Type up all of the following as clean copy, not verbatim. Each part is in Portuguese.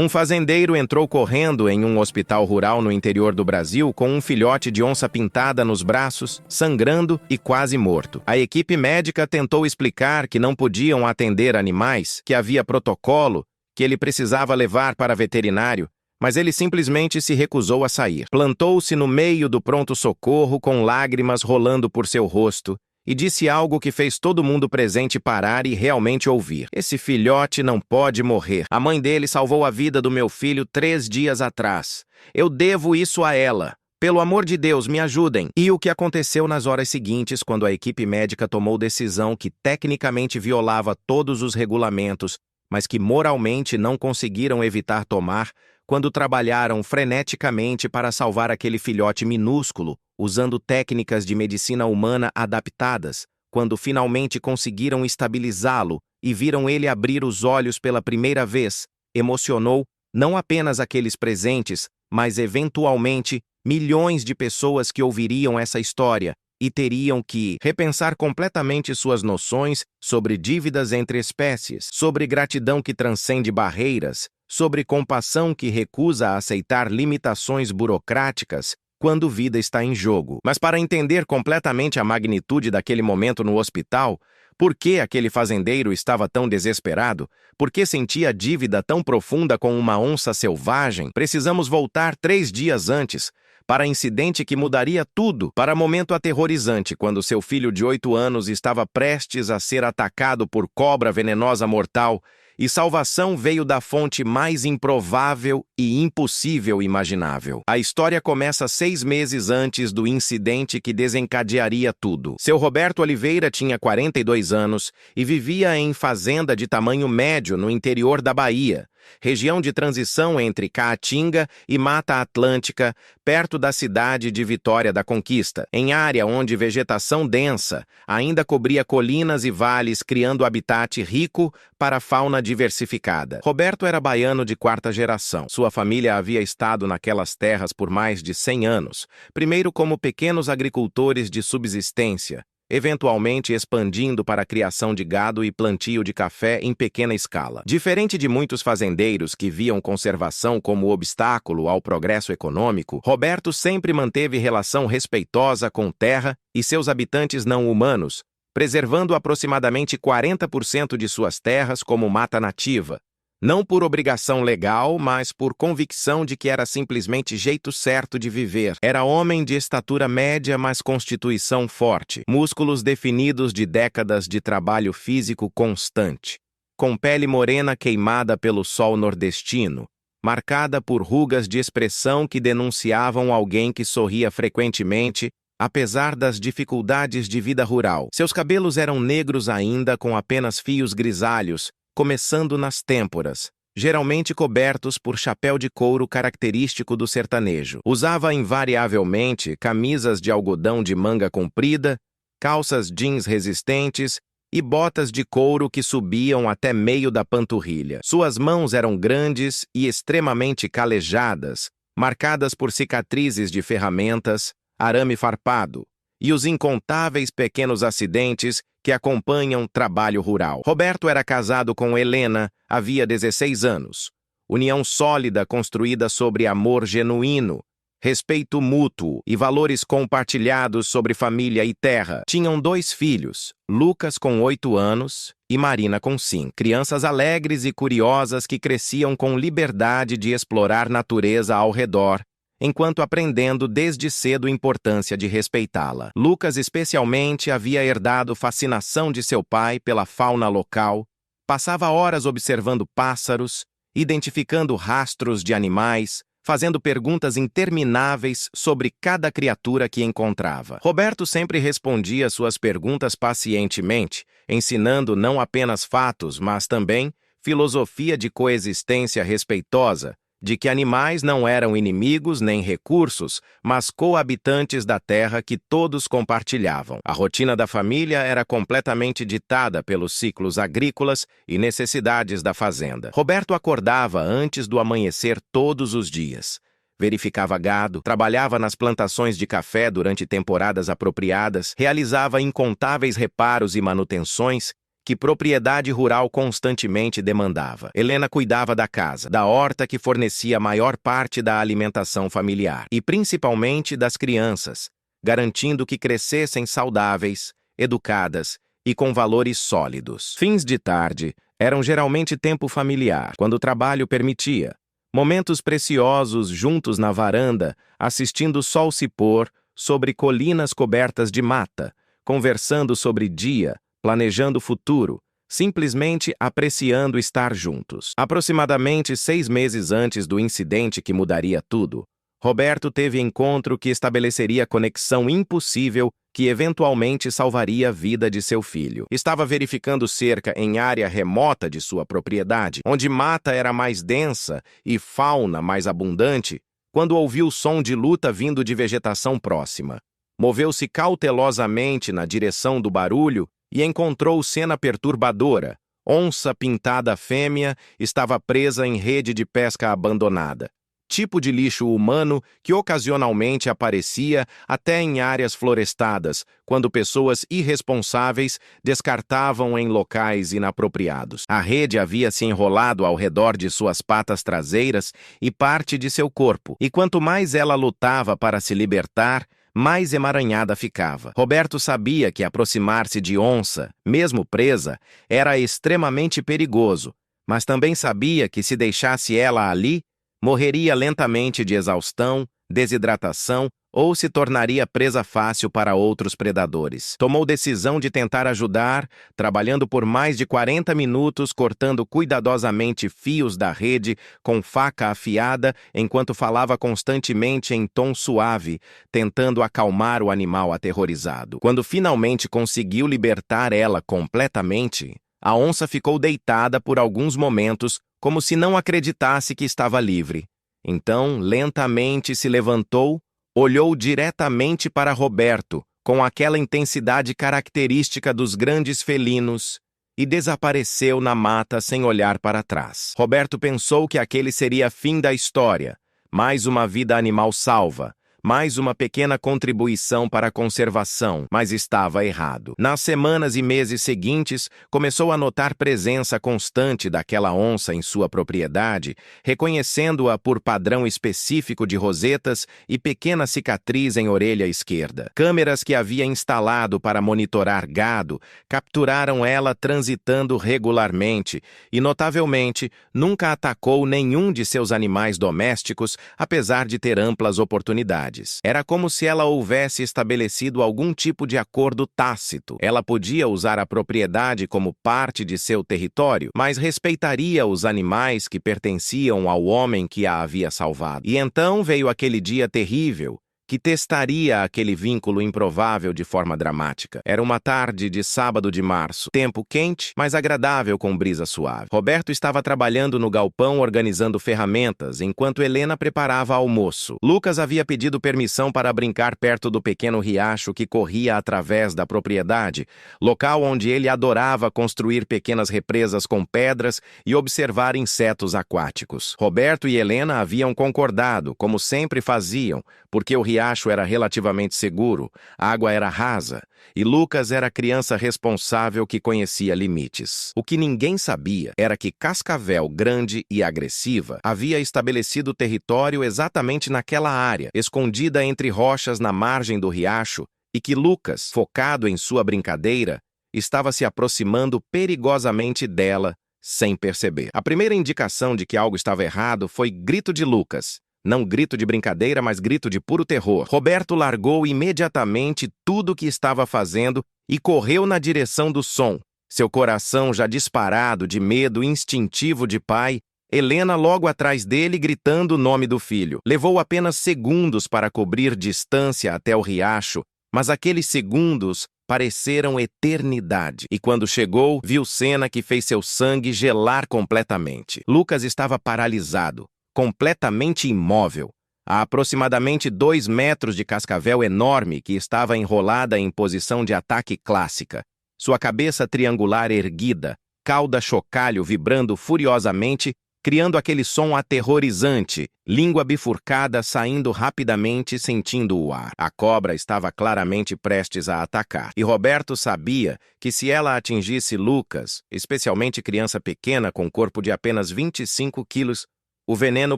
Um fazendeiro entrou correndo em um hospital rural no interior do Brasil com um filhote de onça-pintada nos braços, sangrando e quase morto. A equipe médica tentou explicar que não podiam atender animais, que havia protocolo, que ele precisava levar para veterinário, mas ele simplesmente se recusou a sair. Plantou-se no meio do pronto-socorro com lágrimas rolando por seu rosto e disse algo que fez todo mundo presente parar e realmente ouvir. Esse filhote não pode morrer. A mãe dele salvou a vida do meu filho 3 dias atrás. Eu devo isso a ela. Pelo amor de Deus, me ajudem. E o que aconteceu nas horas seguintes, quando a equipe médica tomou decisão que tecnicamente violava todos os regulamentos, mas que moralmente não conseguiram evitar tomar, quando trabalharam freneticamente para salvar aquele filhote minúsculo, usando técnicas de medicina humana adaptadas, quando finalmente conseguiram estabilizá-lo e viram ele abrir os olhos pela primeira vez, emocionou não apenas aqueles presentes, mas eventualmente milhões de pessoas que ouviriam essa história e teriam que repensar completamente suas noções sobre dívidas entre espécies, sobre gratidão que transcende barreiras, sobre compassão que recusa a aceitar limitações burocráticas quando vida está em jogo. Mas para entender completamente a magnitude daquele momento no hospital, por que aquele fazendeiro estava tão desesperado, por que sentia dívida tão profunda com uma onça selvagem, precisamos voltar 3 dias antes, para incidente que mudaria tudo, para momento aterrorizante quando seu filho de 8 anos estava prestes a ser atacado por cobra venenosa mortal, e salvação veio da fonte mais improvável e impossível imaginável. A história começa 6 meses antes do incidente que desencadearia tudo. Seu Roberto Oliveira tinha 42 anos e vivia em fazenda de tamanho médio no interior da Bahia, região de transição entre Caatinga e Mata Atlântica, perto da cidade de Vitória da Conquista, em área onde vegetação densa ainda cobria colinas e vales, criando habitat rico para fauna diversificada. Roberto era baiano de 4ª geração. Sua família havia estado naquelas terras por mais de 100 anos, primeiro como pequenos agricultores de subsistência, eventualmente expandindo para a criação de gado e plantio de café em pequena escala. Diferente de muitos fazendeiros que viam conservação como obstáculo ao progresso econômico, Roberto sempre manteve relação respeitosa com terra e seus habitantes não humanos, preservando aproximadamente 40% de suas terras como mata nativa, não por obrigação legal, mas por convicção de que era simplesmente jeito certo de viver. Era homem de estatura média, mas constituição forte, músculos definidos de décadas de trabalho físico constante, com pele morena queimada pelo sol nordestino, marcada por rugas de expressão que denunciavam alguém que sorria frequentemente, apesar das dificuldades de vida rural. Seus cabelos eram negros ainda, com apenas fios grisalhos, começando nas têmporas, geralmente cobertos por chapéu de couro característico do sertanejo. Usava invariavelmente camisas de algodão de manga comprida, calças jeans resistentes e botas de couro que subiam até meio da panturrilha. Suas mãos eram grandes e extremamente calejadas, marcadas por cicatrizes de ferramentas, arame farpado e os incontáveis pequenos acidentes que acompanham trabalho rural. Roberto era casado com Helena, havia 16 anos. União sólida construída sobre amor genuíno, respeito mútuo e valores compartilhados sobre família e terra. Tinham 2 filhos, Lucas com 8 anos e Marina com 5. Crianças alegres e curiosas que cresciam com liberdade de explorar natureza ao redor, enquanto aprendendo desde cedo a importância de respeitá-la. Lucas especialmente havia herdado fascinação de seu pai pela fauna local, passava horas observando pássaros, identificando rastros de animais, fazendo perguntas intermináveis sobre cada criatura que encontrava. Roberto sempre respondia suas perguntas pacientemente, ensinando não apenas fatos, mas também filosofia de coexistência respeitosa, de que animais não eram inimigos nem recursos, mas coabitantes da terra que todos compartilhavam. A rotina da família era completamente ditada pelos ciclos agrícolas e necessidades da fazenda. Roberto acordava antes do amanhecer todos os dias. Verificava gado, trabalhava nas plantações de café durante temporadas apropriadas, realizava incontáveis reparos e manutenções que propriedade rural constantemente demandava. Helena cuidava da casa, da horta que fornecia a maior parte da alimentação familiar, e principalmente das crianças, garantindo que crescessem saudáveis, educadas e com valores sólidos. Fins de tarde eram geralmente tempo familiar, quando o trabalho permitia. Momentos preciosos juntos na varanda, assistindo o sol se pôr sobre colinas cobertas de mata, conversando sobre dia, planejando o futuro, simplesmente apreciando estar juntos. Aproximadamente 6 meses antes do incidente que mudaria tudo, Roberto teve encontro que estabeleceria conexão impossível que eventualmente salvaria a vida de seu filho. Estava verificando cerca em área remota de sua propriedade, onde mata era mais densa e fauna mais abundante, quando ouviu o som de luta vindo de vegetação próxima. Moveu-se cautelosamente na direção do barulho e encontrou cena perturbadora. Onça pintada fêmea estava presa em rede de pesca abandonada. Tipo de lixo humano que ocasionalmente aparecia até em áreas florestadas, quando pessoas irresponsáveis descartavam em locais inapropriados. A rede havia se enrolado ao redor de suas patas traseiras e parte de seu corpo, e quanto mais ela lutava para se libertar, mais emaranhada ficava. Roberto sabia que aproximar-se de onça, mesmo presa, era extremamente perigoso, mas também sabia que se deixasse ela ali, morreria lentamente de exaustão, desidratação ou se tornaria presa fácil para outros predadores. Tomou decisão de tentar ajudar, trabalhando por mais de 40 minutos, cortando cuidadosamente fios da rede com faca afiada, enquanto falava constantemente em tom suave, tentando acalmar o animal aterrorizado. Quando finalmente conseguiu libertar ela completamente, a onça ficou deitada por alguns momentos, como se não acreditasse que estava livre. Então, lentamente se levantou, olhou diretamente para Roberto, com aquela intensidade característica dos grandes felinos, e desapareceu na mata sem olhar para trás. Roberto pensou que aquele seria fim da história, mais uma vida animal salva, mais uma pequena contribuição para a conservação, mas estava errado. Nas semanas e meses seguintes, começou a notar presença constante daquela onça em sua propriedade, reconhecendo-a por padrão específico de rosetas e pequena cicatriz em orelha esquerda. Câmeras que havia instalado para monitorar gado capturaram ela transitando regularmente e, notavelmente, nunca atacou nenhum de seus animais domésticos, apesar de ter amplas oportunidades. Era como se ela houvesse estabelecido algum tipo de acordo tácito. Ela podia usar a propriedade como parte de seu território, mas respeitaria os animais que pertenciam ao homem que a havia salvado. E então veio aquele dia terrível, que testaria aquele vínculo improvável de forma dramática. Era uma tarde de sábado de março, tempo quente, mas agradável com brisa suave. Roberto estava trabalhando no galpão organizando ferramentas, enquanto Helena preparava almoço. Lucas havia pedido permissão para brincar perto do pequeno riacho que corria através da propriedade, local onde ele adorava construir pequenas represas com pedras e observar insetos aquáticos. Roberto e Helena haviam concordado, como sempre faziam, porque o riacho era relativamente seguro, a água era rasa, e Lucas era a criança responsável que conhecia limites. O que ninguém sabia era que Cascavel, grande e agressiva, havia estabelecido território exatamente naquela área, escondida entre rochas na margem do riacho, e que Lucas, focado em sua brincadeira, estava se aproximando perigosamente dela, sem perceber. A primeira indicação de que algo estava errado foi grito de Lucas. Não grito de brincadeira, mas grito de puro terror. Roberto largou imediatamente tudo o que estava fazendo e correu na direção do som. Seu coração já disparado de medo instintivo de pai, Helena logo atrás dele gritando o nome do filho. Levou apenas segundos para cobrir distância até o riacho, mas aqueles segundos pareceram eternidade. E quando chegou, viu cena que fez seu sangue gelar completamente. Lucas estava paralisado, completamente imóvel, a aproximadamente 2 metros de cascavel enorme que estava enrolada em posição de ataque clássica, sua cabeça triangular erguida, cauda chocalho vibrando furiosamente criando aquele som aterrorizante, língua bifurcada saindo rapidamente sentindo o ar. A cobra estava claramente prestes a atacar, e Roberto sabia que se ela atingisse Lucas, especialmente criança pequena com corpo de apenas 25 quilos, o veneno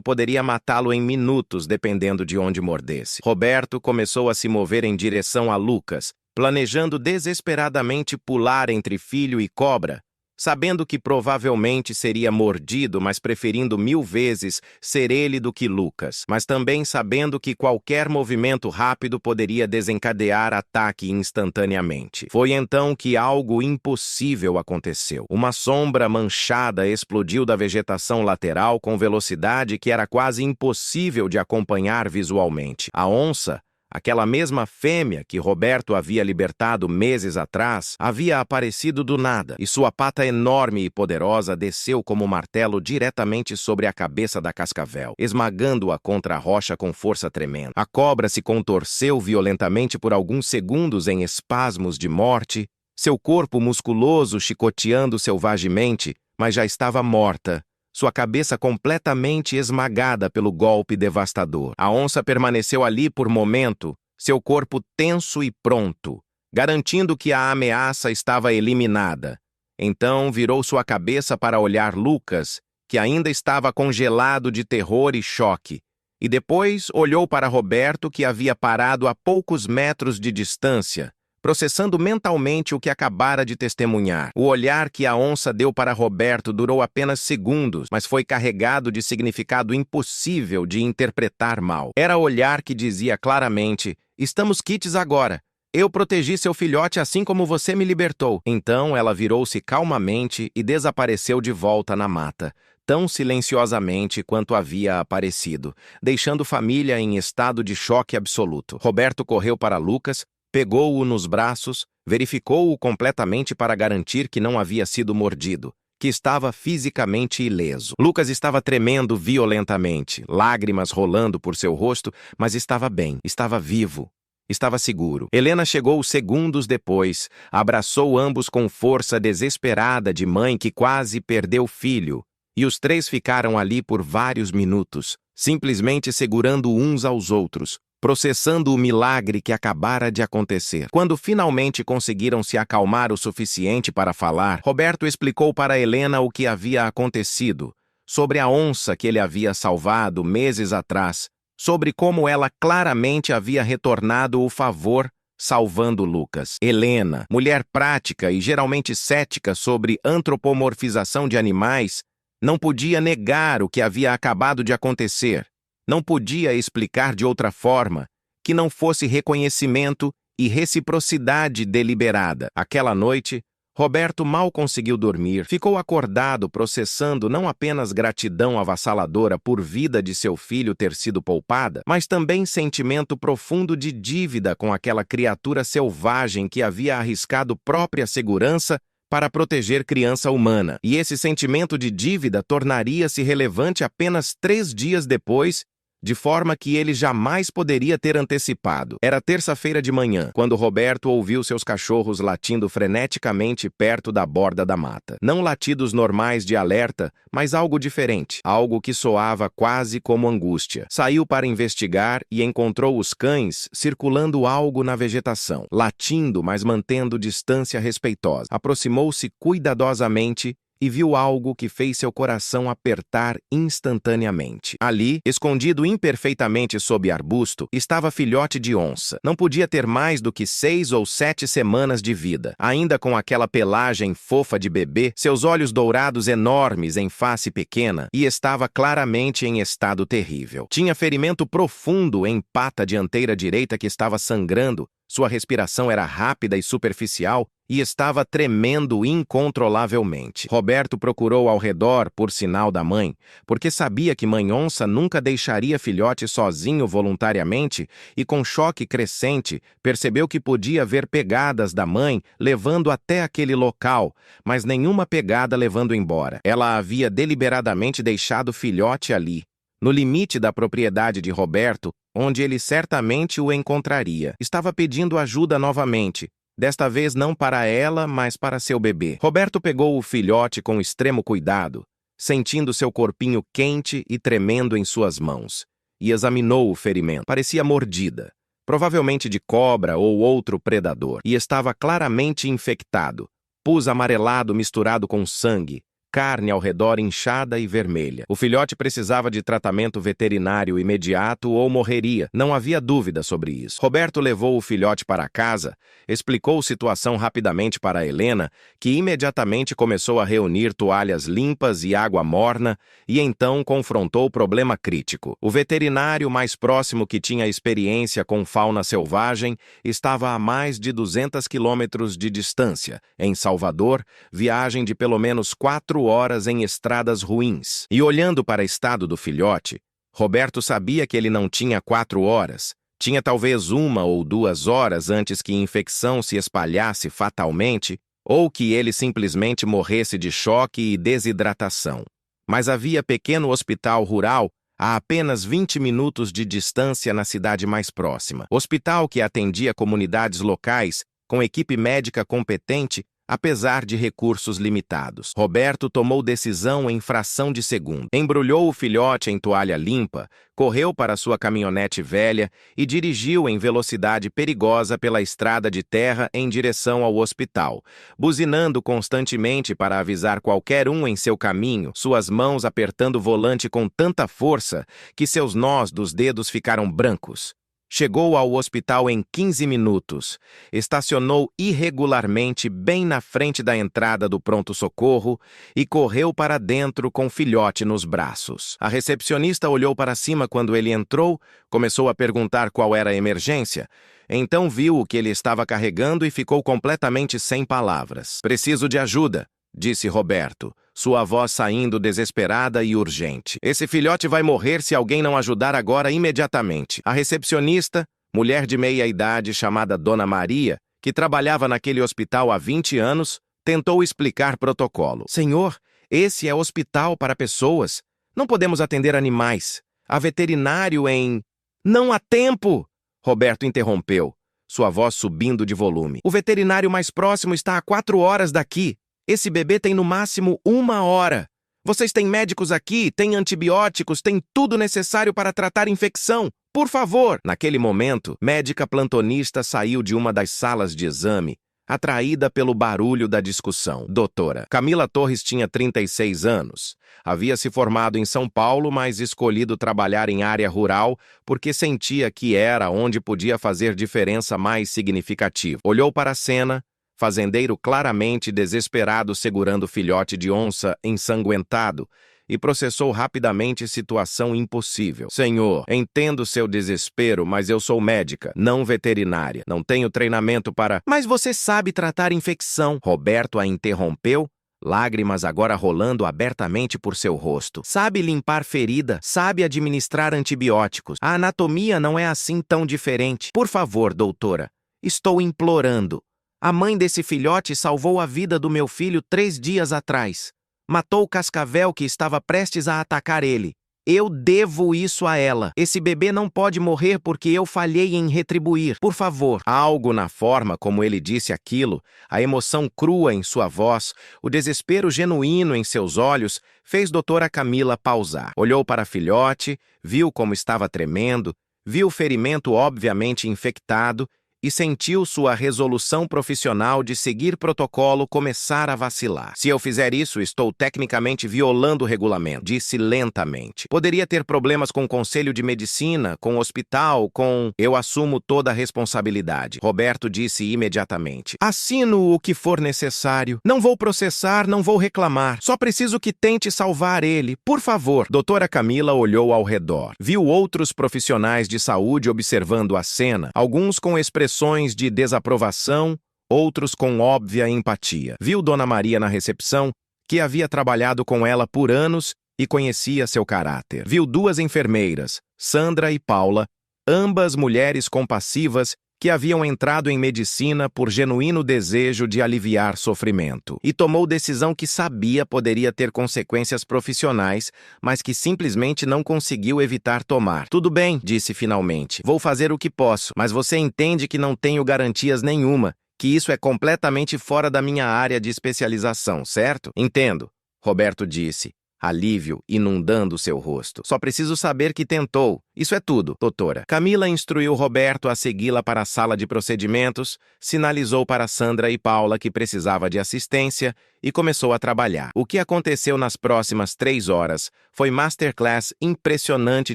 poderia matá-lo em minutos, dependendo de onde mordesse. Roberto começou a se mover em direção a Lucas, planejando desesperadamente pular entre filho e cobra, sabendo que provavelmente seria mordido, mas preferindo 1000 vezes ser ele do que Lucas, mas também sabendo que qualquer movimento rápido poderia desencadear ataque instantaneamente. Foi então que algo impossível aconteceu. Uma sombra manchada explodiu da vegetação lateral com velocidade que era quase impossível de acompanhar visualmente. A onça, aquela mesma fêmea que Roberto havia libertado meses atrás, havia aparecido do nada, e sua pata enorme e poderosa desceu como martelo diretamente sobre a cabeça da cascavel, esmagando-a contra a rocha com força tremenda. A cobra se contorceu violentamente por alguns segundos em espasmos de morte, seu corpo musculoso chicoteando selvagemente, mas já estava morta, sua cabeça completamente esmagada pelo golpe devastador. A onça permaneceu ali por momento, seu corpo tenso e pronto, garantindo que a ameaça estava eliminada. Então virou sua cabeça para olhar Lucas, que ainda estava congelado de terror e choque, e depois olhou para Roberto, que havia parado a poucos metros de distância, processando mentalmente o que acabara de testemunhar. O olhar que a onça deu para Roberto durou apenas segundos, mas foi carregado de significado impossível de interpretar mal. Era olhar que dizia claramente: "Estamos quites agora. Eu protegi seu filhote assim como você me libertou." Então ela virou-se calmamente e desapareceu de volta na mata, tão silenciosamente quanto havia aparecido, deixando família em estado de choque absoluto. Roberto correu para Lucas, pegou-o nos braços, verificou-o completamente para garantir que não havia sido mordido, que estava fisicamente ileso. Lucas estava tremendo violentamente, lágrimas rolando por seu rosto, mas estava bem, estava vivo, estava seguro. Helena chegou segundos depois, abraçou ambos com força desesperada de mãe que quase perdeu filho, e os três ficaram ali por vários minutos, simplesmente segurando uns aos outros, processando o milagre que acabara de acontecer. Quando finalmente conseguiram se acalmar o suficiente para falar, Roberto explicou para Helena o que havia acontecido, sobre a onça que ele havia salvado meses atrás, sobre como ela claramente havia retornado o favor, salvando Lucas. Helena, mulher prática e geralmente cética sobre antropomorfização de animais, não podia negar o que havia acabado de acontecer. Não podia explicar de outra forma que não fosse reconhecimento e reciprocidade deliberada. Aquela noite, Roberto mal conseguiu dormir. Ficou acordado processando não apenas gratidão avassaladora por vida de seu filho ter sido poupada, mas também sentimento profundo de dívida com aquela criatura selvagem que havia arriscado própria segurança para proteger criança humana. E esse sentimento de dívida tornaria-se relevante apenas 3 dias depois, de forma que ele jamais poderia ter antecipado. Era terça-feira de manhã, quando Roberto ouviu seus cachorros latindo freneticamente perto da borda da mata. Não latidos normais de alerta, mas algo diferente, algo que soava quase como angústia. Saiu para investigar e encontrou os cães circulando algo na vegetação, latindo, mas mantendo distância respeitosa. Aproximou-se cuidadosamente e viu algo que fez seu coração apertar instantaneamente. Ali, escondido imperfeitamente sob arbusto, estava filhote de onça. Não podia ter mais do que 6 ou 7 semanas de vida. Ainda com aquela pelagem fofa de bebê, seus olhos dourados enormes em face pequena, e estava claramente em estado terrível. Tinha ferimento profundo em pata dianteira direita que estava sangrando, sua respiração era rápida e superficial, e estava tremendo incontrolavelmente. Roberto procurou ao redor por sinal da mãe, porque sabia que mãe onça nunca deixaria filhote sozinho voluntariamente, e com choque crescente, percebeu que podia ver pegadas da mãe levando até aquele local, mas nenhuma pegada levando embora. Ela havia deliberadamente deixado filhote ali, no limite da propriedade de Roberto, onde ele certamente o encontraria. Estava pedindo ajuda novamente, desta vez não para ela, mas para seu bebê. Roberto pegou o filhote com extremo cuidado, sentindo seu corpinho quente e tremendo em suas mãos, e examinou o ferimento. Parecia mordida, provavelmente de cobra ou outro predador, e estava claramente infectado, pus amarelado misturado com sangue, carne ao redor inchada e vermelha. O filhote precisava de tratamento veterinário imediato ou morreria. Não havia dúvida sobre isso. Roberto levou o filhote para casa, explicou a situação rapidamente para Helena, que imediatamente começou a reunir toalhas limpas e água morna, e então confrontou o problema crítico. O veterinário mais próximo que tinha experiência com fauna selvagem estava a mais de 200 quilômetros de distância, em Salvador, viagem de pelo menos 4 horas em estradas ruins. E olhando para o estado do filhote, Roberto sabia que ele não tinha 4 horas. Tinha talvez 1 ou 2 horas antes que a infecção se espalhasse fatalmente ou que ele simplesmente morresse de choque e desidratação. Mas havia pequeno hospital rural a apenas 20 minutos de distância na cidade mais próxima. Hospital que atendia comunidades locais com equipe médica competente, apesar de recursos limitados. Roberto tomou decisão em fração de segundo. Embrulhou o filhote em toalha limpa, correu para sua caminhonete velha e dirigiu em velocidade perigosa pela estrada de terra em direção ao hospital, buzinando constantemente para avisar qualquer um em seu caminho, suas mãos apertando o volante com tanta força que seus nós dos dedos ficaram brancos. Chegou ao hospital em 15 minutos, estacionou irregularmente bem na frente da entrada do pronto-socorro e correu para dentro com o filhote nos braços. A recepcionista olhou para cima quando ele entrou, começou a perguntar qual era a emergência. Então viu o que ele estava carregando e ficou completamente sem palavras. "Preciso de ajuda", disse Roberto, sua voz saindo desesperada e urgente. "Esse filhote vai morrer se alguém não ajudar agora imediatamente." A recepcionista, mulher de meia-idade chamada Dona Maria, que trabalhava naquele hospital há 20 anos, tentou explicar protocolo. "Senhor, esse é hospital para pessoas. Não podemos atender animais. Há veterinário em..." "Não há tempo!" Roberto interrompeu, sua voz subindo de volume. "O veterinário mais próximo está a 4 horas daqui. Esse bebê tem no máximo 1 hora. Vocês têm médicos aqui, têm antibióticos, têm tudo necessário para tratar a infecção. Por favor!" Naquele momento, médica plantonista saiu de uma das salas de exame, atraída pelo barulho da discussão. Doutora Camila Torres tinha 36 anos. Havia se formado em São Paulo, mas escolhido trabalhar em área rural porque sentia que era onde podia fazer diferença mais significativa. Olhou para a cena, fazendeiro claramente desesperado segurando filhote de onça ensanguentado, e processou rapidamente situação impossível. "Senhor, entendo seu desespero, mas eu sou médica, não veterinária. Não tenho treinamento para..." "Mas você sabe tratar infecção." Roberto a interrompeu, lágrimas agora rolando abertamente por seu rosto. "Sabe limpar ferida, sabe administrar antibióticos. A anatomia não é assim tão diferente. Por favor, doutora, estou implorando. A mãe desse filhote salvou a vida do meu filho 3 dias atrás. Matou o cascavel que estava prestes a atacar ele. Eu devo isso a ela. Esse bebê não pode morrer porque eu falhei em retribuir. Por favor." Algo na forma como ele disse aquilo, a emoção crua em sua voz, o desespero genuíno em seus olhos, fez doutora Camila pausar. Olhou para a filhote, viu como estava tremendo, viu o ferimento obviamente infectado, e sentiu sua resolução profissional de seguir protocolo começar a vacilar. "Se eu fizer isso, estou tecnicamente violando o regulamento", disse lentamente. "Poderia ter problemas com o Conselho de Medicina, com o hospital, com... Eu assumo toda a responsabilidade", Roberto disse imediatamente. "Assino o que for necessário. Não vou processar, não vou reclamar. Só preciso que tente salvar ele. Por favor." Doutora Camila olhou ao redor. Viu outros profissionais de saúde observando a cena, alguns com expressões de desaprovação, outros com óbvia empatia. Viu Dona Maria na recepção, que havia trabalhado com ela por anos e conhecia seu caráter. Viu 2 enfermeiras, Sandra e Paula, ambas mulheres compassivas que haviam entrado em medicina por genuíno desejo de aliviar sofrimento. E tomou decisão que sabia poderia ter consequências profissionais, mas que simplesmente não conseguiu evitar tomar. "Tudo bem", disse finalmente. "Vou fazer o que posso, mas você entende que não tenho garantias nenhuma, que isso é completamente fora da minha área de especialização, certo?" "Entendo", Roberto disse, alívio inundando seu rosto. Só preciso saber que tentou. Isso é tudo, doutora. Camila instruiu Roberto a segui-la para a sala de procedimentos, sinalizou para Sandra e Paula que precisava de assistência e começou a trabalhar. O que aconteceu nas próximas 3 horas foi masterclass impressionante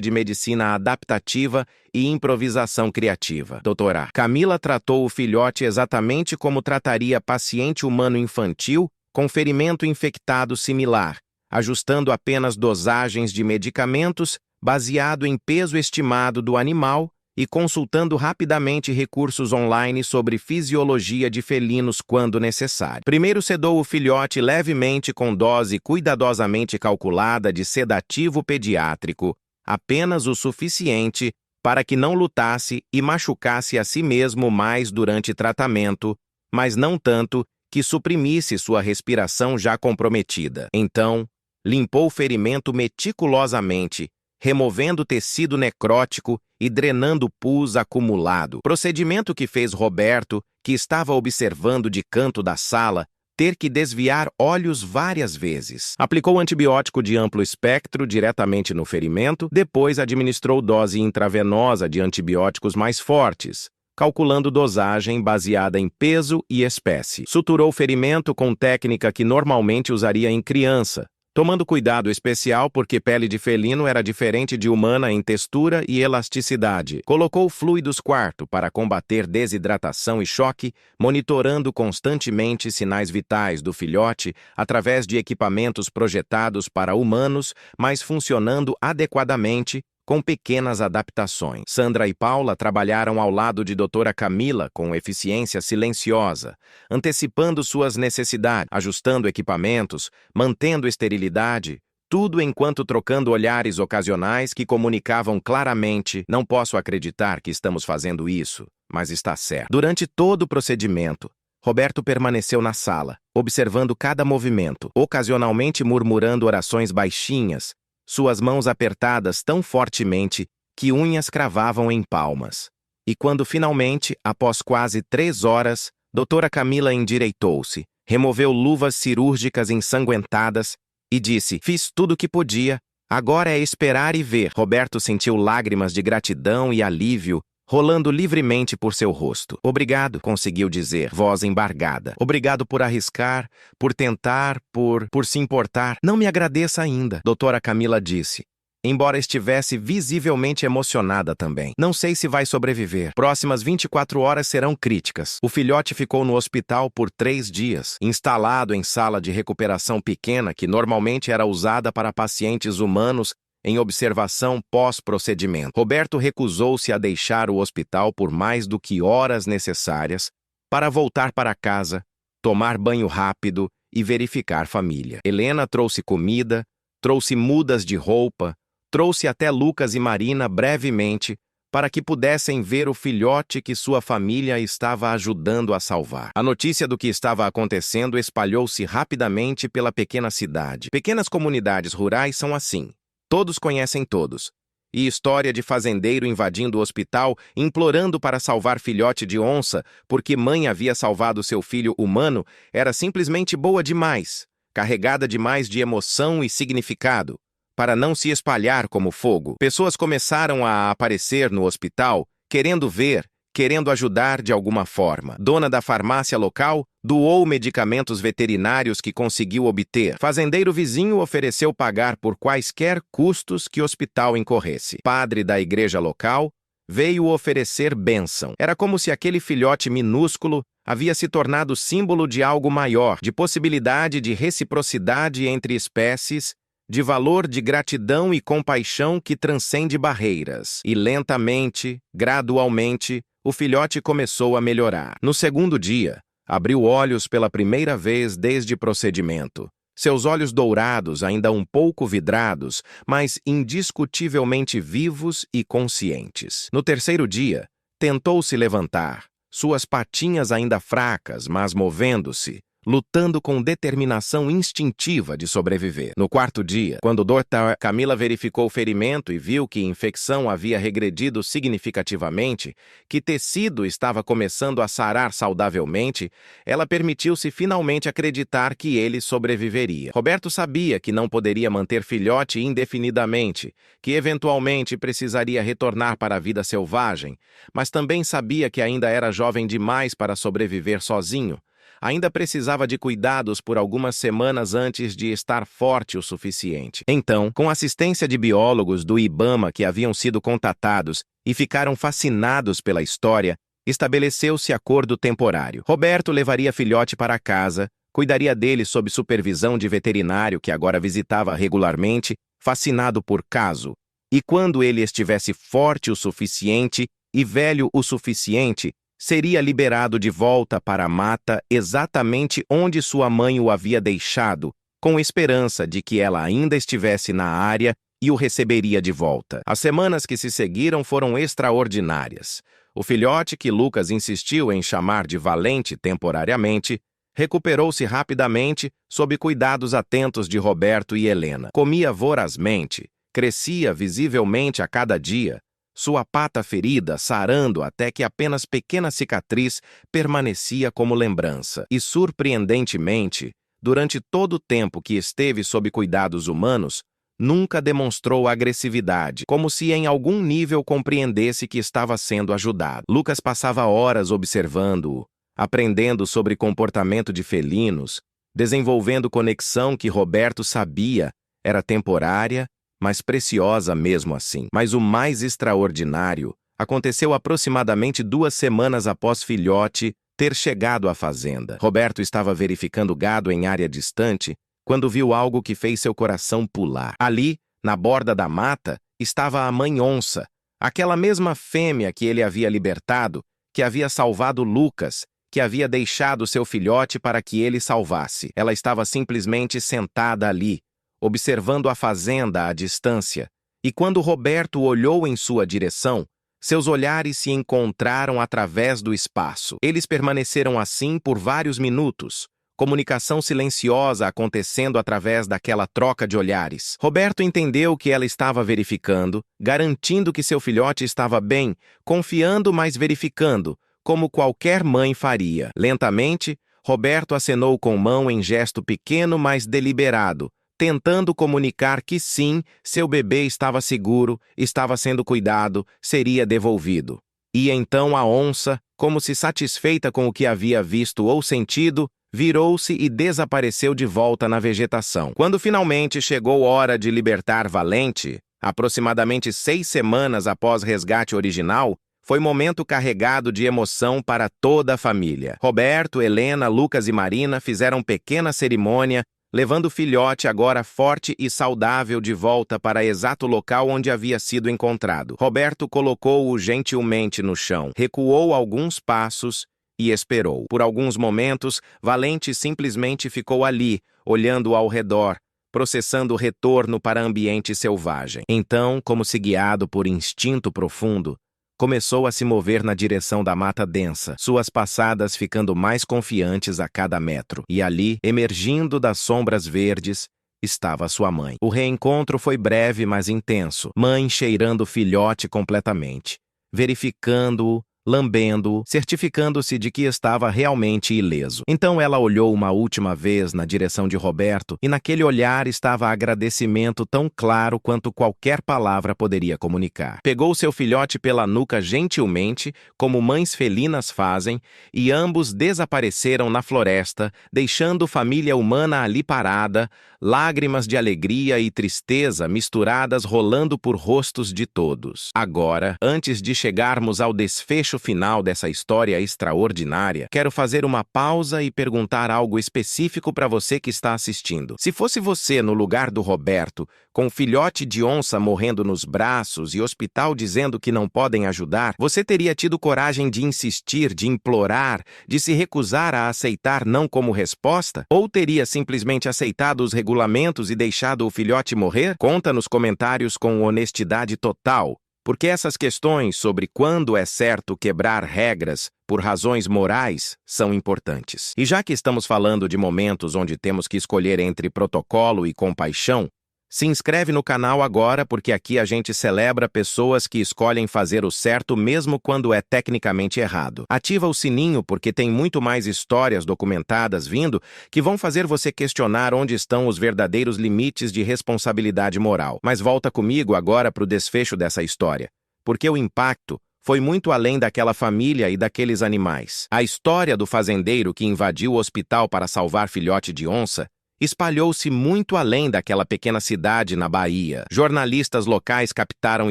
de medicina adaptativa e improvisação criativa. Doutora, Camila tratou o filhote exatamente como trataria paciente humano infantil com ferimento infectado similar, ajustando apenas dosagens de medicamentos baseado em peso estimado do animal e consultando rapidamente recursos online sobre fisiologia de felinos quando necessário. Primeiro sedou o filhote levemente com dose cuidadosamente calculada de sedativo pediátrico, apenas o suficiente para que não lutasse e machucasse a si mesmo mais durante tratamento, mas não tanto que suprimisse sua respiração já comprometida. Então, limpou o ferimento meticulosamente, removendo tecido necrótico e drenando pus acumulado. Procedimento que fez Roberto, que estava observando de canto da sala, ter que desviar olhos várias vezes. Aplicou antibiótico de amplo espectro diretamente no ferimento, depois administrou dose intravenosa de antibióticos mais fortes, calculando dosagem baseada em peso e espécie. Suturou o ferimento com técnica que normalmente usaria em criança, tomando cuidado especial porque pele de felino era diferente de humana em textura e elasticidade. Colocou fluidos quarto para combater desidratação e choque, monitorando constantemente sinais vitais do filhote através de equipamentos projetados para humanos, mas funcionando adequadamente, com pequenas adaptações. Sandra e Paula trabalharam ao lado de doutora Camila com eficiência silenciosa, antecipando suas necessidades, ajustando equipamentos, mantendo esterilidade, tudo enquanto trocando olhares ocasionais que comunicavam claramente: não posso acreditar que estamos fazendo isso, mas está certo. Durante todo o procedimento, Roberto permaneceu na sala, observando cada movimento, ocasionalmente murmurando orações baixinhas, suas mãos apertadas tão fortemente que unhas cravavam em palmas. E quando finalmente, após quase 3 horas, doutora Camila endireitou-se, removeu luvas cirúrgicas ensanguentadas e disse: fiz tudo o que podia, agora é esperar e ver. Roberto sentiu lágrimas de gratidão e alívio rolando livremente por seu rosto. Obrigado, conseguiu dizer, voz embargada. Obrigado por arriscar, por tentar, por se importar. Não me agradeça ainda, doutora Camila disse, embora estivesse visivelmente emocionada também. Não sei se vai sobreviver. Próximas 24 horas serão críticas. O filhote ficou no hospital por 3 dias, instalado em sala de recuperação pequena que normalmente era usada para pacientes humanos em observação pós-procedimento. Roberto recusou-se a deixar o hospital por mais do que horas necessárias para voltar para casa, tomar banho rápido e verificar família. Helena trouxe comida, trouxe mudas de roupa, trouxe até Lucas e Marina brevemente para que pudessem ver o filhote que sua família estava ajudando a salvar. A notícia do que estava acontecendo espalhou-se rapidamente pela pequena cidade. Pequenas comunidades rurais são assim. Todos conhecem todos. E história de fazendeiro invadindo o hospital, implorando para salvar filhote de onça, porque mãe havia salvado seu filho humano, era simplesmente boa demais, carregada demais de emoção e significado, para não se espalhar como fogo. Pessoas começaram a aparecer no hospital, querendo ver, querendo ajudar de alguma forma. Dona da farmácia local doou medicamentos veterinários que conseguiu obter. Fazendeiro vizinho ofereceu pagar por quaisquer custos que o hospital incorresse. Padre da igreja local veio oferecer bênção. Era como se aquele filhote minúsculo havia se tornado símbolo de algo maior, de possibilidade de reciprocidade entre espécies, de valor de gratidão e compaixão que transcende barreiras. E lentamente, gradualmente, o filhote começou a melhorar. No segundo dia, abriu olhos pela primeira vez desde o procedimento. Seus olhos dourados, ainda um pouco vidrados, mas indiscutivelmente vivos e conscientes. No terceiro dia, tentou se levantar, suas patinhas ainda fracas, mas movendo-se, lutando com determinação instintiva de sobreviver. No quarto dia, quando Dr. Camila verificou o ferimento e viu que a infecção havia regredido significativamente, que tecido estava começando a sarar saudavelmente, ela permitiu-se finalmente acreditar que ele sobreviveria. Roberto sabia que não poderia manter filhote indefinidamente, que eventualmente precisaria retornar para a vida selvagem, mas também sabia que ainda era jovem demais para sobreviver sozinho. Ainda precisava de cuidados por algumas semanas antes de estar forte o suficiente. Então, com assistência de biólogos do IBAMA que haviam sido contatados e ficaram fascinados pela história, estabeleceu-se acordo temporário. Roberto levaria filhote para casa, cuidaria dele sob supervisão de veterinário que agora visitava regularmente, fascinado por caso. E quando ele estivesse forte o suficiente e velho o suficiente, seria liberado de volta para a mata exatamente onde sua mãe o havia deixado, com esperança de que ela ainda estivesse na área e o receberia de volta. As semanas que se seguiram foram extraordinárias. O filhote, que Lucas insistiu em chamar de Valente temporariamente, recuperou-se rapidamente sob cuidados atentos de Roberto e Helena. Comia vorazmente, crescia visivelmente a cada dia, sua pata ferida sarando até que apenas pequena cicatriz permanecia como lembrança. E, surpreendentemente, durante todo o tempo que esteve sob cuidados humanos, nunca demonstrou agressividade, como se em algum nível compreendesse que estava sendo ajudado. Lucas passava horas observando-o, aprendendo sobre comportamento de felinos, desenvolvendo conexão que Roberto sabia era temporária, mas preciosa mesmo assim. Mas o mais extraordinário aconteceu aproximadamente 2 semanas após filhote ter chegado à fazenda. Roberto estava verificando gado em área distante quando viu algo que fez seu coração pular. Ali, na borda da mata, estava a mãe onça, aquela mesma fêmea que ele havia libertado, que havia salvado Lucas, que havia deixado seu filhote para que ele salvasse. Ela estava simplesmente sentada ali, observando a fazenda à distância, e quando Roberto olhou em sua direção, seus olhares se encontraram através do espaço. Eles permaneceram assim por vários minutos, comunicação silenciosa acontecendo através daquela troca de olhares. Roberto entendeu que ela estava verificando, garantindo que seu filhote estava bem, confiando, mas verificando, como qualquer mãe faria. Lentamente, Roberto acenou com mão em gesto pequeno, mas deliberado, tentando comunicar que sim, seu bebê estava seguro, estava sendo cuidado, seria devolvido. E então a onça, como se satisfeita com o que havia visto ou sentido, virou-se e desapareceu de volta na vegetação. Quando finalmente chegou hora de libertar Valente, aproximadamente 6 semanas após o resgate original, foi momento carregado de emoção para toda a família. Roberto, Helena, Lucas e Marina fizeram pequena cerimônia, levando o filhote agora forte e saudável de volta para o exato local onde havia sido encontrado. Roberto colocou-o gentilmente no chão, recuou alguns passos e esperou. Por alguns momentos, Valente simplesmente ficou ali, olhando ao redor, processando o retorno para o ambiente selvagem. Então, como se guiado por instinto profundo, começou a se mover na direção da mata densa, suas passadas ficando mais confiantes a cada metro. E ali, emergindo das sombras verdes, estava sua mãe. O reencontro foi breve, mas intenso. Mãe cheirando o filhote completamente, verificando-o, lambendo-o, certificando-se de que estava realmente ileso. Então ela olhou uma última vez na direção de Roberto e naquele olhar estava agradecimento tão claro quanto qualquer palavra poderia comunicar. Pegou seu filhote pela nuca gentilmente, como mães felinas fazem, e ambos desapareceram na floresta, deixando família humana ali parada, lágrimas de alegria e tristeza misturadas rolando por rostos de todos. Agora, antes de chegarmos ao desfecho final dessa história extraordinária, quero fazer uma pausa e perguntar algo específico para você que está assistindo. Se fosse você no lugar do Roberto, com o filhote de onça morrendo nos braços e hospital dizendo que não podem ajudar, você teria tido coragem de insistir, de implorar, de se recusar a aceitar não como resposta? Ou teria simplesmente aceitado os regulamentos e deixado o filhote morrer? Conta nos comentários com honestidade total. Porque essas questões sobre quando é certo quebrar regras por razões morais são importantes. E já que estamos falando de momentos onde temos que escolher entre protocolo e compaixão, se inscreve no canal agora porque aqui a gente celebra pessoas que escolhem fazer o certo mesmo quando é tecnicamente errado. Ativa o sininho porque tem muito mais histórias documentadas vindo que vão fazer você questionar onde estão os verdadeiros limites de responsabilidade moral. Mas volta comigo agora para o desfecho dessa história, porque o impacto foi muito além daquela família e daqueles animais. A história do fazendeiro que invadiu o hospital para salvar filhote de onça espalhou-se muito além daquela pequena cidade na Bahia. Jornalistas locais captaram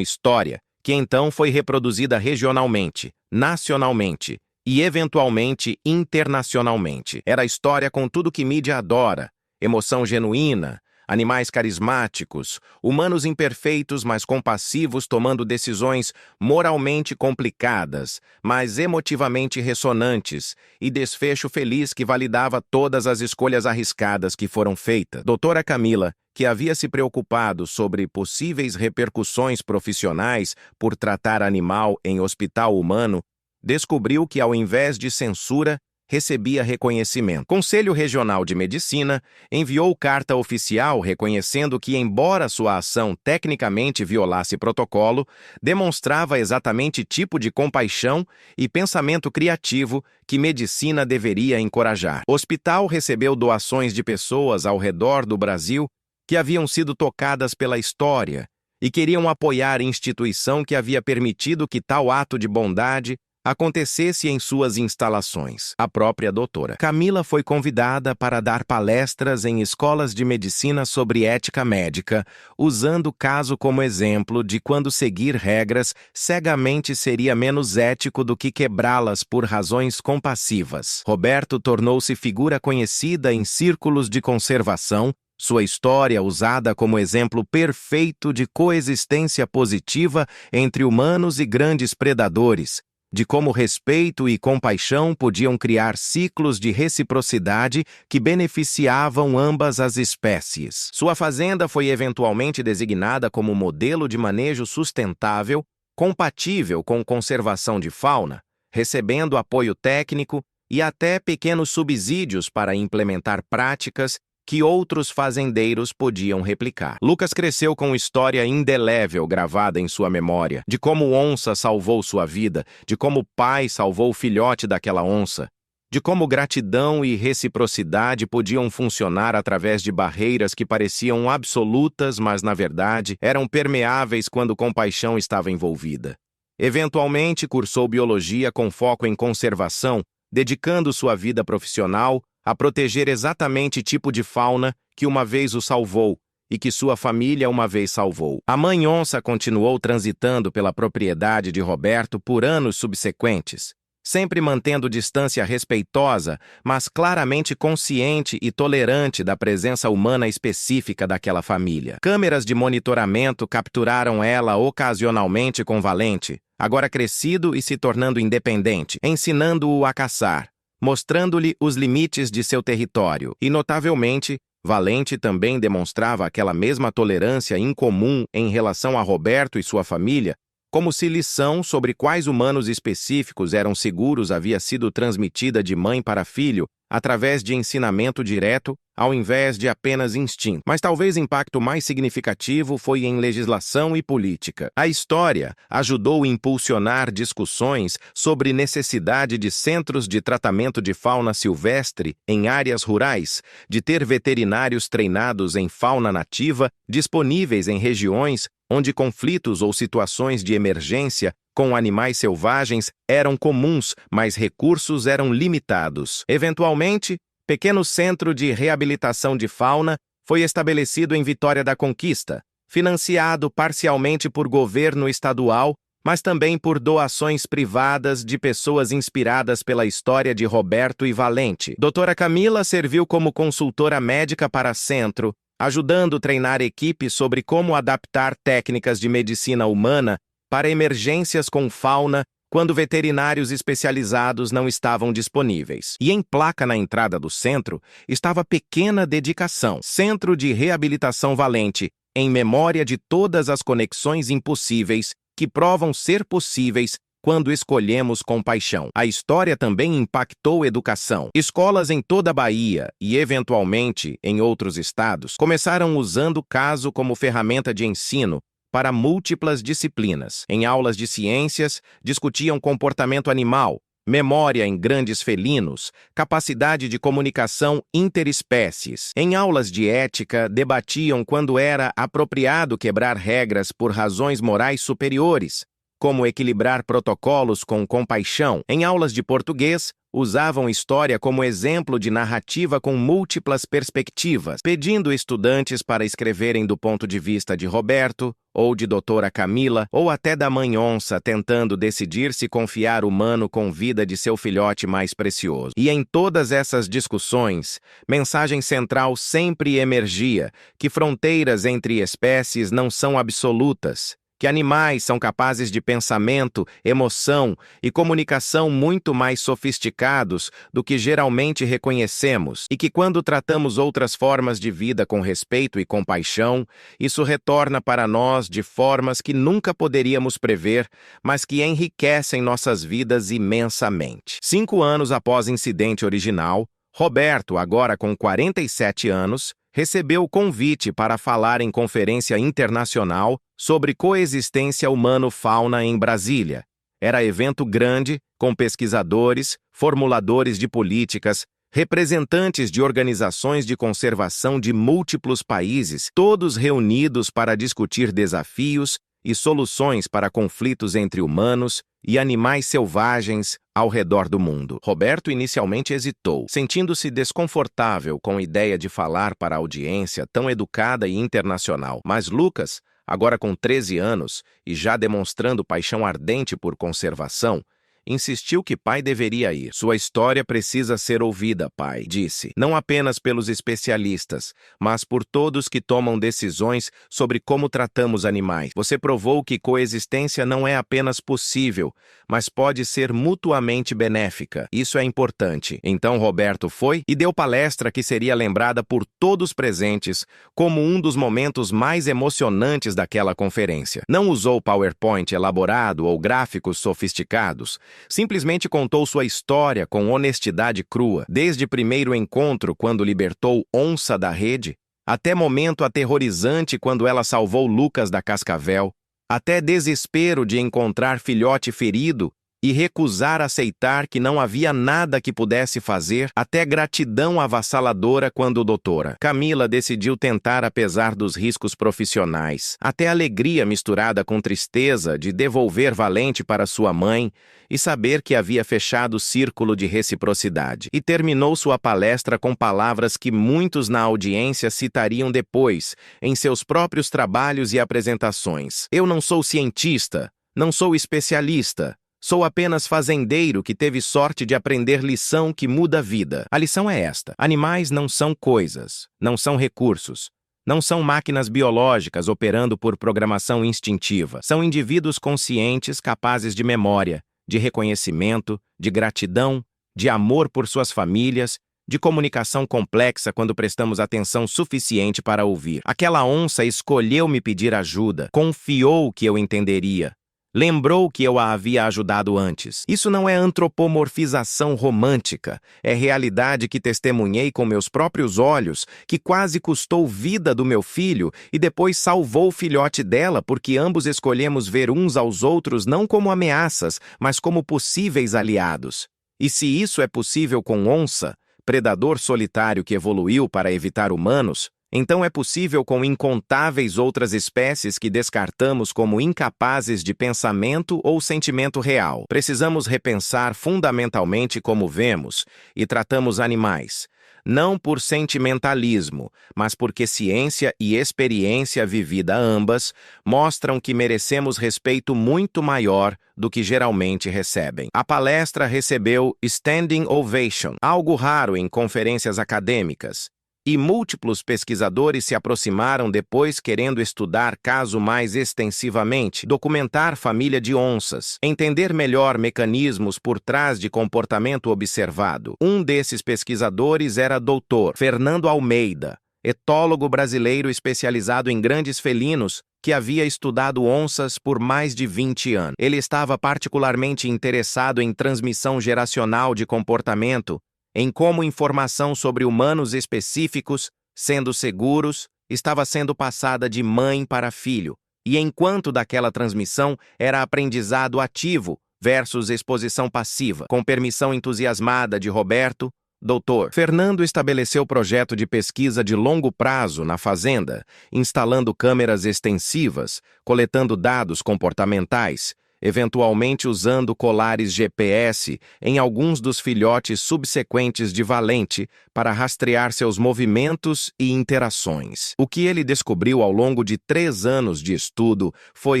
história, que então foi reproduzida regionalmente, nacionalmente e, eventualmente, internacionalmente. Era história com tudo que mídia adora: emoção genuína, animais carismáticos, humanos imperfeitos mas compassivos tomando decisões moralmente complicadas, mas emotivamente ressonantes, e desfecho feliz que validava todas as escolhas arriscadas que foram feitas. Doutora Camila, que havia se preocupado sobre possíveis repercussões profissionais por tratar animal em hospital humano, descobriu que, ao invés de censura, recebia reconhecimento. O Conselho Regional de Medicina enviou carta oficial reconhecendo que, embora sua ação tecnicamente violasse protocolo, demonstrava exatamente tipo de compaixão e pensamento criativo que medicina deveria encorajar. O hospital recebeu doações de pessoas ao redor do Brasil que haviam sido tocadas pela história e queriam apoiar a instituição que havia permitido que tal ato de bondade acontecesse em suas instalações. A própria doutora Camila foi convidada para dar palestras em escolas de medicina sobre ética médica, usando o caso como exemplo de quando seguir regras cegamente seria menos ético do que quebrá-las por razões compassivas. Roberto tornou-se figura conhecida em círculos de conservação, sua história usada como exemplo perfeito de coexistência positiva entre humanos e grandes predadores, de como respeito e compaixão podiam criar ciclos de reciprocidade que beneficiavam ambas as espécies. Sua fazenda foi eventualmente designada como modelo de manejo sustentável, compatível com conservação de fauna, recebendo apoio técnico e até pequenos subsídios para implementar práticas que outros fazendeiros podiam replicar. Lucas cresceu com história indelével gravada em sua memória, de como onça salvou sua vida, de como o pai salvou o filhote daquela onça, de como gratidão e reciprocidade podiam funcionar através de barreiras que pareciam absolutas, mas, na verdade, eram permeáveis quando compaixão estava envolvida. Eventualmente, cursou biologia com foco em conservação, dedicando sua vida profissional a proteger exatamente tipo de fauna que uma vez o salvou e que sua família uma vez salvou. A mãe onça continuou transitando pela propriedade de Roberto por anos subsequentes, sempre mantendo distância respeitosa, mas claramente consciente e tolerante da presença humana específica daquela família. Câmeras de monitoramento capturaram ela ocasionalmente com Valente, agora crescido e se tornando independente, ensinando-o a caçar, mostrando-lhe os limites de seu território. E, notavelmente, Valente também demonstrava aquela mesma tolerância incomum em relação a Roberto e sua família, como se lição sobre quais humanos específicos eram seguros havia sido transmitida de mãe para filho, através de ensinamento direto, ao invés de apenas instinto. Mas talvez o impacto mais significativo foi em legislação e política. A história ajudou a impulsionar discussões sobre necessidade de centros de tratamento de fauna silvestre em áreas rurais, de ter veterinários treinados em fauna nativa disponíveis em regiões onde conflitos ou situações de emergência com animais selvagens eram comuns, mas recursos eram limitados. Eventualmente, pequeno centro de reabilitação de fauna foi estabelecido em Vitória da Conquista, financiado parcialmente por governo estadual, mas também por doações privadas de pessoas inspiradas pela história de Roberto e Valente. Doutora Camila serviu como consultora médica para centro, ajudando a treinar equipes sobre como adaptar técnicas de medicina humana para emergências com fauna quando veterinários especializados não estavam disponíveis. E em placa na entrada do centro estava pequena dedicação: Centro de Reabilitação Valente, em memória de todas as conexões impossíveis que provam ser possíveis quando escolhemos compaixão. A história também impactou a educação. Escolas em toda a Bahia e, eventualmente, em outros estados, começaram usando o caso como ferramenta de ensino para múltiplas disciplinas. Em aulas de ciências, discutiam comportamento animal, memória em grandes felinos, capacidade de comunicação interespécies. Em aulas de ética, debatiam quando era apropriado quebrar regras por razões morais superiores, como equilibrar protocolos com compaixão. Em aulas de português, usavam história como exemplo de narrativa com múltiplas perspectivas, pedindo estudantes para escreverem do ponto de vista de Roberto, ou de doutora Camila, ou até da mãe onça, tentando decidir se confiar humano com vida de seu filhote mais precioso. E em todas essas discussões, mensagem central sempre emergia, que fronteiras entre espécies não são absolutas, que animais são capazes de pensamento, emoção e comunicação muito mais sofisticados do que geralmente reconhecemos, e que quando tratamos outras formas de vida com respeito e compaixão, isso retorna para nós de formas que nunca poderíamos prever, mas que enriquecem nossas vidas imensamente. 5 anos após o incidente original, Roberto, agora com 47 anos, recebeu o convite para falar em conferência internacional sobre coexistência humano-fauna em Brasília. Era evento grande, com pesquisadores, formuladores de políticas, representantes de organizações de conservação de múltiplos países, todos reunidos para discutir desafios e soluções para conflitos entre humanos e animais selvagens ao redor do mundo. Roberto inicialmente hesitou, sentindo-se desconfortável com a ideia de falar para a audiência tão educada e internacional. Mas Lucas, agora com 13 anos e já demonstrando paixão ardente por conservação, insistiu que pai deveria ir. Sua história precisa ser ouvida, pai, disse, não apenas pelos especialistas, mas por todos que tomam decisões sobre como tratamos animais. Você provou que coexistência não é apenas possível, mas pode ser mutuamente benéfica. Isso é importante. Então Roberto foi e deu palestra que seria lembrada por todos presentes como um dos momentos mais emocionantes daquela conferência. Não usou PowerPoint elaborado ou gráficos sofisticados. Simplesmente contou sua história com honestidade crua, desde primeiro encontro quando libertou onça da rede, até momento aterrorizante quando ela salvou Lucas da cascavel, até desespero de encontrar filhote ferido e recusar aceitar que não havia nada que pudesse fazer, até gratidão avassaladora quando doutora Camila decidiu tentar apesar dos riscos profissionais, até alegria misturada com tristeza de devolver Valente para sua mãe e saber que havia fechado o círculo de reciprocidade. E terminou sua palestra com palavras que muitos na audiência citariam depois, em seus próprios trabalhos e apresentações. Eu não sou cientista, não sou especialista, sou apenas fazendeiro que teve sorte de aprender lição que muda a vida. A lição é esta: animais não são coisas, não são recursos, não são máquinas biológicas operando por programação instintiva. São indivíduos conscientes capazes de memória, de reconhecimento, de gratidão, de amor por suas famílias, de comunicação complexa quando prestamos atenção suficiente para ouvir. Aquela onça escolheu me pedir ajuda, confiou que eu entenderia. Lembrou que eu a havia ajudado antes. Isso não é antropomorfização romântica. É realidade que testemunhei com meus próprios olhos, que quase custou vida do meu filho e depois salvou o filhote dela, porque ambos escolhemos ver uns aos outros não como ameaças, mas como possíveis aliados. E se isso é possível com onça, predador solitário que evoluiu para evitar humanos, então é possível com incontáveis outras espécies que descartamos como incapazes de pensamento ou sentimento real. Precisamos repensar fundamentalmente como vemos e tratamos animais, não por sentimentalismo, mas porque ciência e experiência vivida ambas mostram que merecemos respeito muito maior do que geralmente recebem. A palestra recebeu standing ovation, algo raro em conferências acadêmicas. E múltiplos pesquisadores se aproximaram depois querendo estudar caso mais extensivamente, documentar família de onças, entender melhor mecanismos por trás de comportamento observado. Um desses pesquisadores era Dr. Fernando Almeida, etólogo brasileiro especializado em grandes felinos, que havia estudado onças por mais de 20 anos. Ele estava particularmente interessado em transmissão geracional de comportamento, em como informação sobre humanos específicos, sendo seguros, estava sendo passada de mãe para filho, e enquanto daquela transmissão era aprendizado ativo versus exposição passiva. Com permissão entusiasmada de Roberto, Dr. Fernando estabeleceu projeto de pesquisa de longo prazo na fazenda, instalando câmeras extensivas, coletando dados comportamentais, eventualmente usando colares GPS em alguns dos filhotes subsequentes de Valente para rastrear seus movimentos e interações. O que ele descobriu ao longo de 3 anos de estudo foi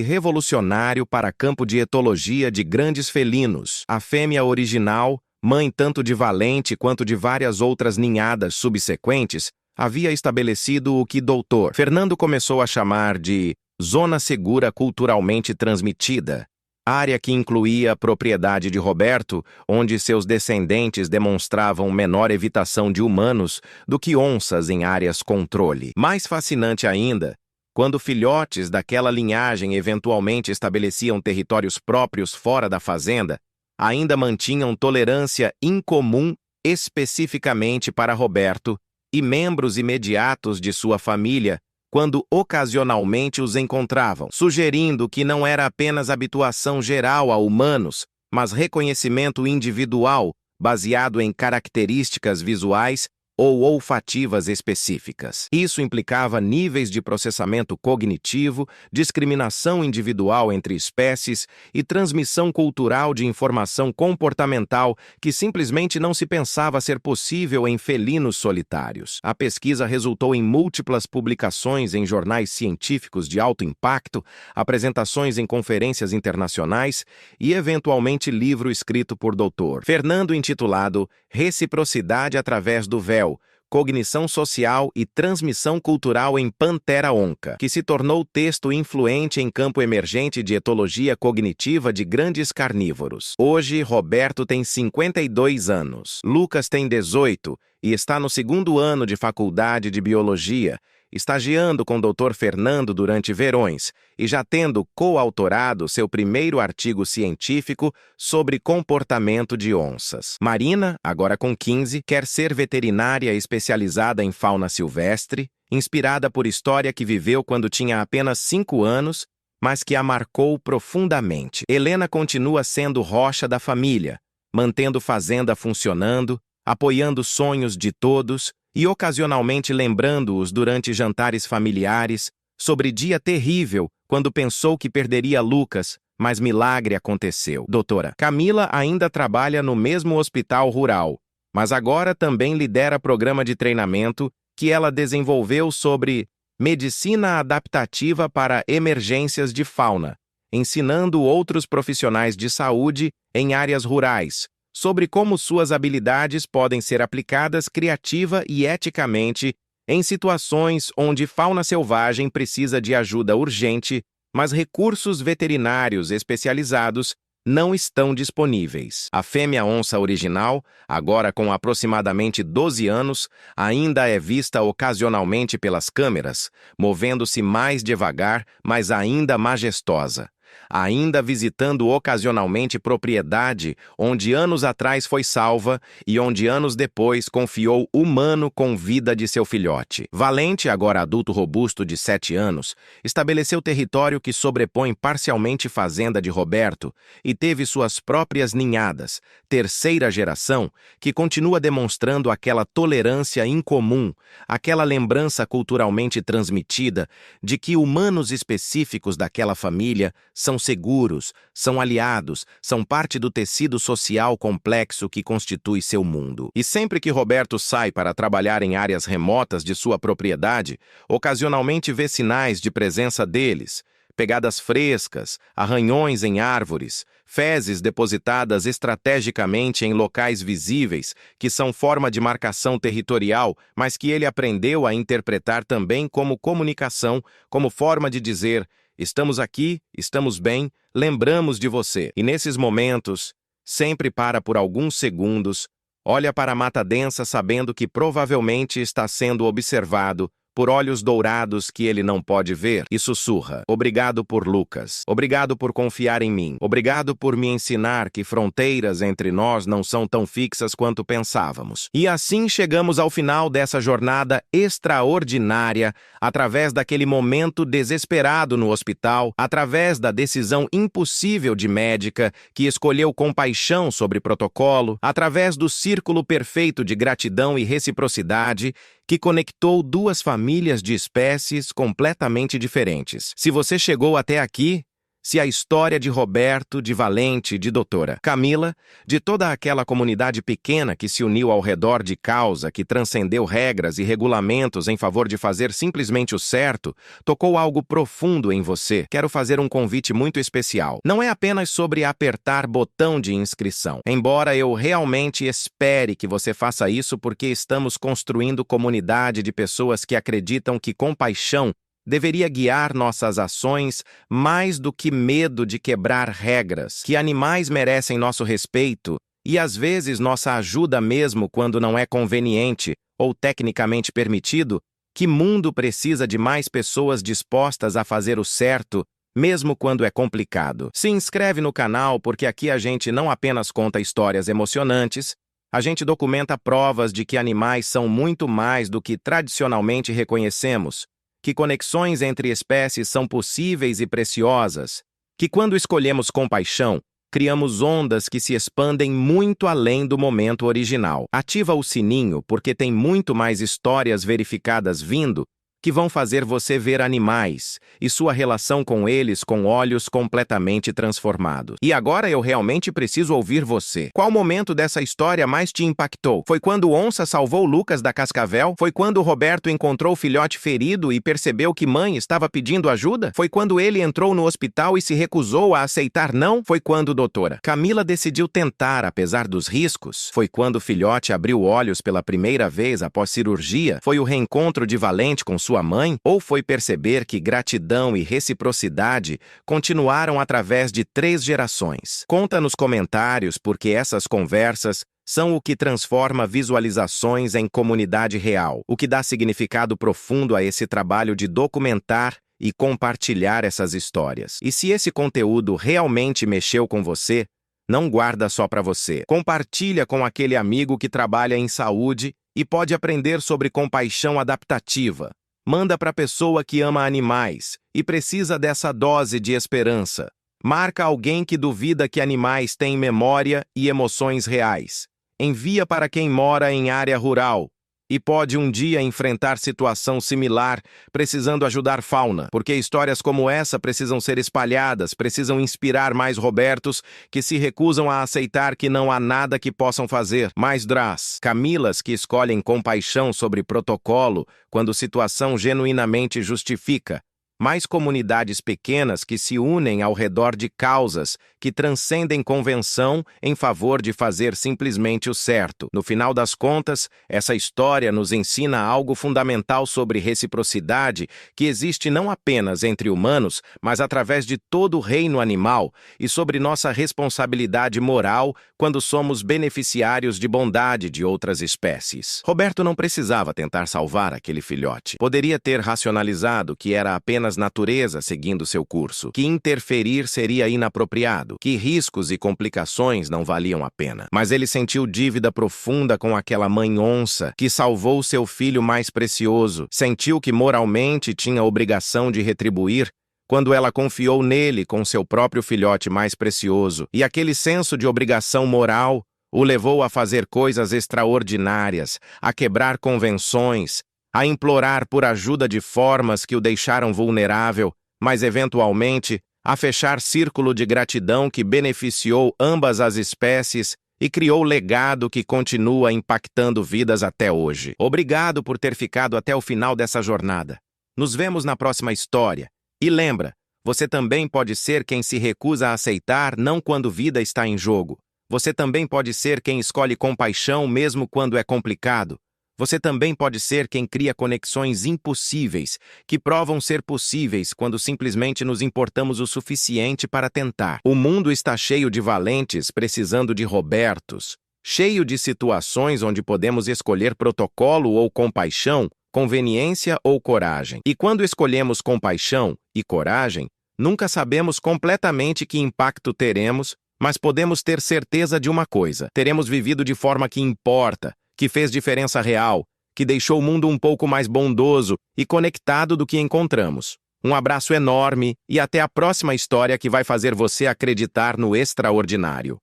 revolucionário para campo de etologia de grandes felinos. A fêmea original, mãe tanto de Valente quanto de várias outras ninhadas subsequentes, havia estabelecido o que Dr. Fernando começou a chamar de zona segura culturalmente transmitida, área que incluía a propriedade de Roberto, onde seus descendentes demonstravam menor evitação de humanos do que onças em áreas controle. Mais fascinante ainda, quando filhotes daquela linhagem eventualmente estabeleciam territórios próprios fora da fazenda, ainda mantinham tolerância incomum especificamente para Roberto e membros imediatos de sua família, quando ocasionalmente os encontravam, sugerindo que não era apenas habituação geral a humanos, mas reconhecimento individual baseado em características visuais ou olfativas específicas. Isso implicava níveis de processamento cognitivo, discriminação individual entre espécies e transmissão cultural de informação comportamental que simplesmente não se pensava ser possível em felinos solitários. A pesquisa resultou em múltiplas publicações em jornais científicos de alto impacto, apresentações em conferências internacionais e, eventualmente, livro escrito por Dr. Fernando intitulado Reciprocidade através do Véu, Cognição Social e Transmissão Cultural em Pantera Onca, que se tornou texto influente em campo emergente de etologia cognitiva de grandes carnívoros. Hoje, Roberto tem 52 anos, Lucas tem 18 e está no 2º ano de faculdade de Biologia, estagiando com Dr. Fernando durante verões e já tendo coautorado seu primeiro artigo científico sobre comportamento de onças. Marina, agora com 15, quer ser veterinária especializada em fauna silvestre, inspirada por história que viveu quando tinha apenas 5 anos, mas que a marcou profundamente. Helena continua sendo rocha da família, mantendo fazenda funcionando, apoiando sonhos de todos e ocasionalmente lembrando-os durante jantares familiares sobre dia terrível quando pensou que perderia Lucas, mas milagre aconteceu. Doutora Camila ainda trabalha no mesmo hospital rural, mas agora também lidera programa de treinamento que ela desenvolveu sobre medicina adaptativa para emergências de fauna, ensinando outros profissionais de saúde em áreas rurais sobre como suas habilidades podem ser aplicadas criativa e eticamente em situações onde fauna selvagem precisa de ajuda urgente, mas recursos veterinários especializados não estão disponíveis. A fêmea onça original, agora com aproximadamente 12 anos, ainda é vista ocasionalmente pelas câmeras, movendo-se mais devagar, mas ainda majestosa. Ainda visitando ocasionalmente propriedade onde anos atrás foi salva e onde anos depois confiou humano com vida de seu filhote. Valente, agora adulto robusto de 7 anos, estabeleceu território que sobrepõe parcialmente fazenda de Roberto e teve suas próprias ninhadas, 3ª geração, que continua demonstrando aquela tolerância incomum, aquela lembrança culturalmente transmitida de que humanos específicos daquela família são seguros, são aliados, são parte do tecido social complexo que constitui seu mundo. E sempre que Roberto sai para trabalhar em áreas remotas de sua propriedade, ocasionalmente vê sinais de presença deles, pegadas frescas, arranhões em árvores, fezes depositadas estrategicamente em locais visíveis, que são forma de marcação territorial, mas que ele aprendeu a interpretar também como comunicação, como forma de dizer: estamos aqui, estamos bem, lembramos de você. E nesses momentos, sempre para por alguns segundos, olha para a mata densa sabendo que provavelmente está sendo observado por olhos dourados que ele não pode ver, e sussurra: obrigado por Lucas. Obrigado por confiar em mim. Obrigado por me ensinar que fronteiras entre nós não são tão fixas quanto pensávamos. E assim chegamos ao final dessa jornada extraordinária, através daquele momento desesperado no hospital, através da decisão impossível de médica que escolheu compaixão sobre protocolo, através do círculo perfeito de gratidão e reciprocidade que conectou duas famílias de espécies completamente diferentes. Se você chegou até aqui, se a história de Roberto, de Valente, de doutora Camila, de toda aquela comunidade pequena que se uniu ao redor de causa, que transcendeu regras e regulamentos em favor de fazer simplesmente o certo, tocou algo profundo em você, quero fazer um convite muito especial. Não é apenas sobre apertar botão de inscrição. Embora eu realmente espere que você faça isso porque estamos construindo comunidade de pessoas que acreditam que compaixão deveria guiar nossas ações mais do que medo de quebrar regras, que animais merecem nosso respeito e às vezes nossa ajuda mesmo quando não é conveniente ou tecnicamente permitido, que mundo precisa de mais pessoas dispostas a fazer o certo, mesmo quando é complicado. Se inscreve no canal porque aqui a gente não apenas conta histórias emocionantes, a gente documenta provas de que animais são muito mais do que tradicionalmente reconhecemos, que conexões entre espécies são possíveis e preciosas, que quando escolhemos compaixão, criamos ondas que se expandem muito além do momento original. Ativa o sininho porque tem muito mais histórias verificadas vindo que vão fazer você ver animais e sua relação com eles com olhos completamente transformados. E agora eu realmente preciso ouvir você. Qual momento dessa história mais te impactou? Foi quando Onça salvou Lucas da cascavel? Foi quando Roberto encontrou o filhote ferido e percebeu que mãe estava pedindo ajuda? Foi quando ele entrou no hospital e se recusou a aceitar não? Foi quando doutora Camila decidiu tentar apesar dos riscos? Foi quando o filhote abriu olhos pela primeira vez após cirurgia? Foi o reencontro de Valente com sua mãe? Ou foi perceber que gratidão e reciprocidade continuaram através de 3 gerações? Conta nos comentários porque essas conversas são o que transforma visualizações em comunidade real, o que dá significado profundo a esse trabalho de documentar e compartilhar essas histórias. E se esse conteúdo realmente mexeu com você, não guarda só para você. Compartilha com aquele amigo que trabalha em saúde e pode aprender sobre compaixão adaptativa. Manda para a pessoa que ama animais e precisa dessa dose de esperança. Marca alguém que duvida que animais têm memória e emoções reais. Envia para quem mora em área rural e pode um dia enfrentar situação similar, precisando ajudar fauna, porque histórias como essa precisam ser espalhadas, precisam inspirar mais Robertos que se recusam a aceitar que não há nada que possam fazer, mais Dras, Camilas que escolhem compaixão sobre protocolo quando situação genuinamente justifica, mais comunidades pequenas que se unem ao redor de causas que transcendem convenção em favor de fazer simplesmente o certo. No final das contas, essa história nos ensina algo fundamental sobre reciprocidade que existe não apenas entre humanos, mas através de todo o reino animal e sobre nossa responsabilidade moral quando somos beneficiários de bondade de outras espécies. Roberto não precisava tentar salvar aquele filhote. Poderia ter racionalizado que era apenas natureza seguindo seu curso, que interferir seria inapropriado, que riscos e complicações não valiam a pena. Mas ele sentiu dívida profunda com aquela mãe onça que salvou seu filho mais precioso, sentiu que moralmente tinha obrigação de retribuir quando ela confiou nele com seu próprio filhote mais precioso, e aquele senso de obrigação moral o levou a fazer coisas extraordinárias, a quebrar convenções, a implorar por ajuda de formas que o deixaram vulnerável, mas eventualmente a fechar círculo de gratidão que beneficiou ambas as espécies e criou legado que continua impactando vidas até hoje. Obrigado por ter ficado até o final dessa jornada. Nos vemos na próxima história. E lembra, você também pode ser quem se recusa a aceitar não quando vida está em jogo. Você também pode ser quem escolhe compaixão mesmo quando é complicado. Você também pode ser quem cria conexões impossíveis, que provam ser possíveis quando simplesmente nos importamos o suficiente para tentar. O mundo está cheio de valentes precisando de Robertos, cheio de situações onde podemos escolher protocolo ou compaixão, conveniência ou coragem. E quando escolhemos compaixão e coragem, nunca sabemos completamente que impacto teremos, mas podemos ter certeza de uma coisa: teremos vivido de forma que importa, que fez diferença real, que deixou o mundo um pouco mais bondoso e conectado do que encontramos. Um abraço enorme e até a próxima história que vai fazer você acreditar no extraordinário.